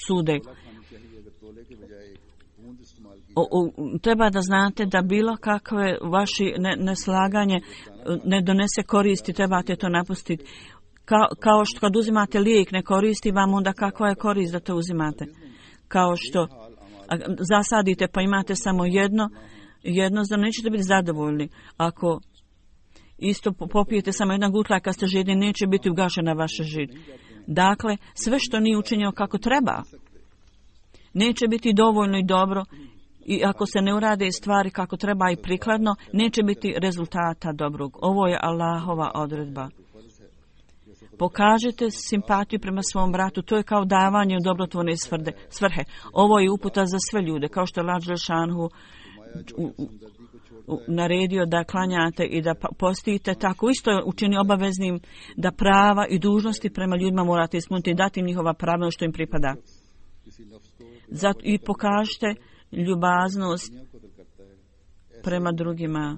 sude. Treba da znate da bilo kakve vaše neslaganje ne donese koristi, trebate to napustiti. Kao što kad uzimate lijek ne koristi vam, onda kakva je korist da to uzimate? Kao što zasadite pa imate samo jedno zrno, nećete biti zadovoljni. Ako isto popijete samo jedan gutlaj kad ste žedni, neće biti ugašena vaša žid. Dakle, sve što nije učinjeno kako treba, neće biti dovoljno i dobro. I ako se ne urade stvari kako treba i prikladno, neće biti rezultata dobrog. Ovo je Allahova odredba. Pokažite simpatiju prema svom bratu, to je kao davanje u dobrotvorne svrhe. Ovo je uputa za sve ljude, kao što je Allah Đelšanhu naredio da klanjate i da postite, tako isto je učinio obaveznim da prava i dužnosti prema ljudima morate ispuniti i dati im njihova prava što im pripada. Zato i pokažite ljubaznost prema drugima.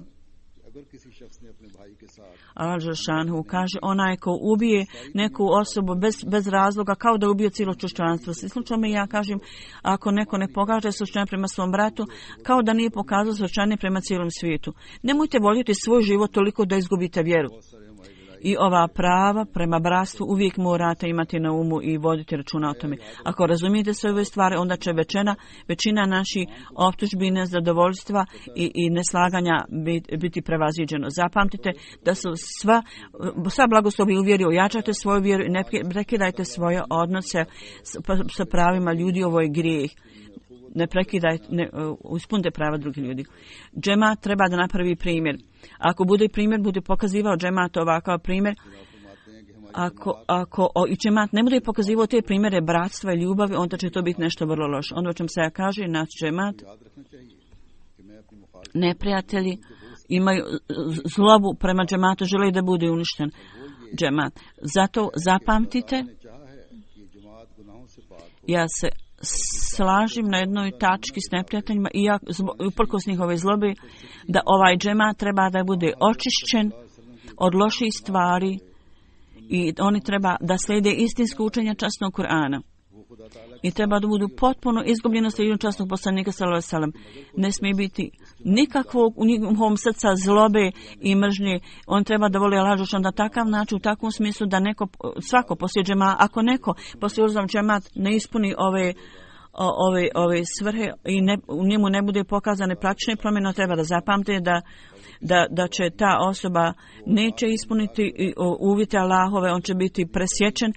Allah Đelšanhu kaže: onaj ko ubije neku osobu bez razloga, kao da ubije cijelo čovječanstvo. Slučajno ja kažem, ako neko ne pokaže suosjećanje prema svom bratu, kao da nije pokazao suosjećanje prema cijelom svijetu. Nemojte voljeti svoj život toliko da izgubite vjeru. I ova prava prema bratstvu uvijek morate imati na umu i voditi računa o tome. Ako razumijete sve ove stvari, onda će većina naših optužbi, nezadovoljstva i neslaganja biti prevaziđeno. Zapamtite da su sva blagoslovi u vjeri, ojačajte svoju vjeru i ne prekidajte svoje odnose sa pravima ljudi, ovo je grijeh. Ne prekidajte, ispunite prava drugih ljudi. Džemat treba da napravi primjer. Ako bude pokazivao džemat ovakav primjer, ako i džemat ne bude pokazivao te primjere bratstva i ljubavi, onda će to biti nešto vrlo loše. Ono o čem se ja kaže, naš džemat, neprijatelji imaju zlobu prema džematu, žele da bude uništen džemat. Zato zapamtite, ja se slažem na jednoj tački s neprijateljima i uprkos njihove zlobe, da ovaj džemat treba da bude očišćen od loših stvari i oni treba da slijede istinsko učenje časnog Kur'ana. I treba da budu potpuno izgubljeno slijedom časnog poslanika sallallahu alejhi ve sellem. Ne smije biti nikakvog u njihovom srca zlobe i mržnje. On treba da voli Allah na takav način, u takvom smislu da svako poslije džemata, ako neko poslije ulazom džemat ne ispuni ove svrhe i u njemu ne bude pokazane praktične promjene, treba da zapamte da će ta osoba neće ispuniti uvjete Allahove, on će biti presječen.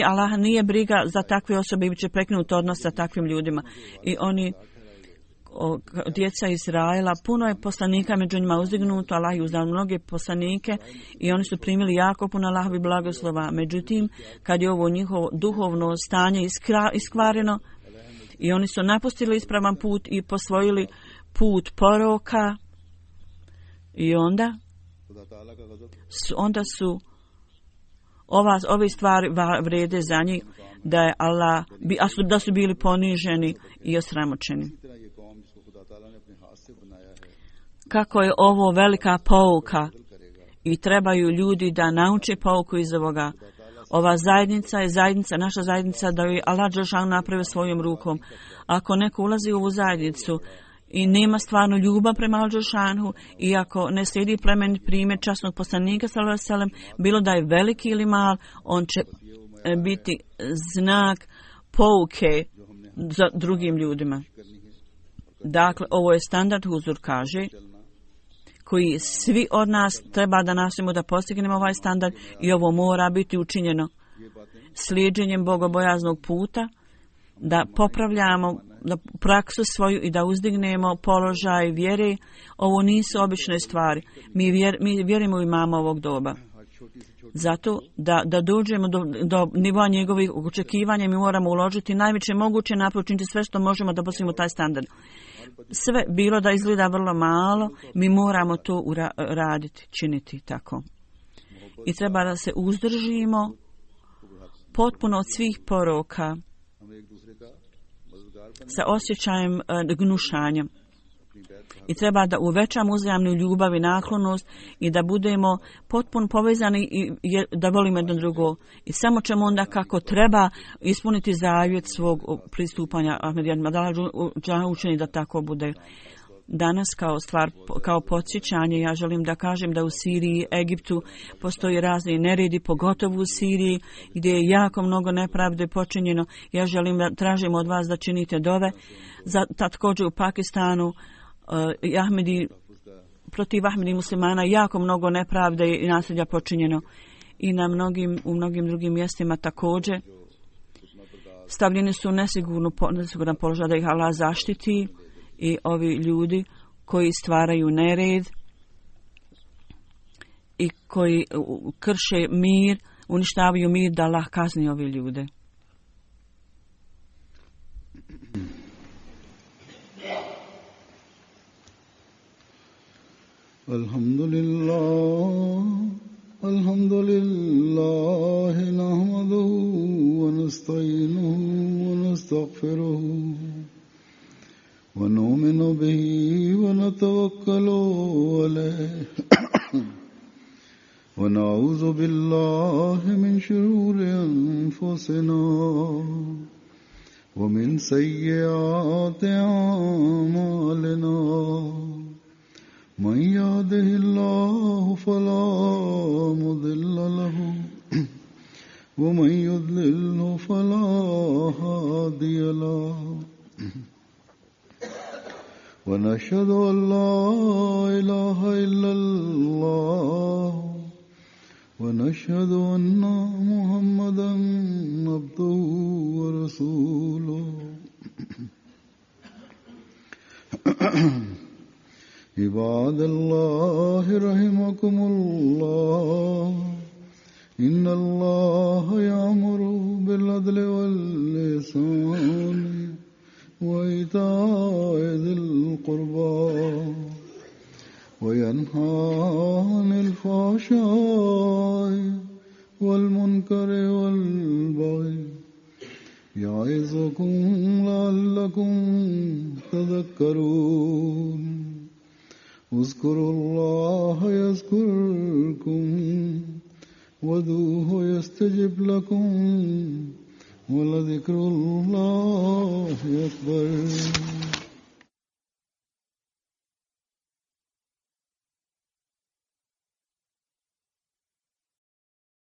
Allah nije briga za takve osobe i bit će prekinut odnos sa takvim ljudima. I oni, djeca Izraela, puno je poslanika među njima uzdignuto, Allah je uzdao mnoge poslanike i oni su primili jako puno Allahovi blagoslova. Međutim, kad je ovo njihovo duhovno stanje iskvareno i oni su napustili ispravan put i posvojili put poroka, i onda su ove stvari vrede za njih, da su bili poniženi i osramoćeni. Kako je ovo velika pouka i trebaju ljudi da nauče pouku iz ovoga. Ova zajednica je naša zajednica da je Allah dželešanu napravio svojom rukom. Ako neko ulazi u ovu zajednicu i nema stvarno ljubav prema Allah dželešanu i ako ne slijedi plemenit primjer časnog poslanika sallallahu alejhi ve sellem, bilo da je veliki ili mal, on će biti znak pouke za drugim ljudima. Dakle, ovo je standard, Huzur kaže, koji svi od nas treba da nastojimo da postignemo ovaj standard i ovo mora biti učinjeno slijedženjem bogobojaznog puta, da popravljamo praksu svoju i da uzdignemo položaj vjere. Ovo nisu obične stvari. Mi vjerujemo u imama ovog doba. Zato da dođemo do nivoa njegovih očekivanja mi moramo uložiti najveće moguće napor, učiniti sve što možemo da postignemo taj standard. Sve bilo da izgleda vrlo malo, mi moramo to raditi, činiti tako. I treba da se uzdržimo potpuno od svih poroka sa osjećajem gnušanja. I treba da uvećamo uzajamnu ljubav i naklonost i da budemo potpuno povezani i da volimo jedno drugo. I samo ćemo onda kako treba ispuniti zavjet svog pristupanja Ahmedija Ahmadija učini da tako bude. Danas kao podsjećanje ja želim da kažem da u Siriji, Egiptu postoji razni neredi, pogotovo u Siriji gdje je jako mnogo nepravde počinjeno. Ja želim da tražim od vas da činite dove. Također u Pakistanu protiv Ahmedi muslimana jako mnogo nepravde i nasilja počinjeno. I u mnogim drugim mjestima također stavljeni su nesiguran položaj da ih Allah zaštiti. I ovi ljudi koji stvaraju nered i koji krše mir, uništavaju mir, da Allah kazni ove ljude. Alhamdulillah, nahmaduhu wa nasta'inuhu wa nastaghfiruhu. ونؤمن به ونتوكل عليه ونعوذ بالله من شرور أنفسنا ومن سيئات أعمالنا من يهده الله فلا مضل له ومن يضلل فلا هادي له ونشهد أن لا إله إلا الله ونشهد أن محمدا عبده ورسوله عباد الله رحمكم الله إن الله يأمر بالعدل والإحسان وإيتاء ذي القربى وينهى عن الفحشاء والمنكر والبغي يعظكم لعلكم تذكرون اذكروا الله يذكركم وادعوه يستجب لكم ولذكر الله أكبر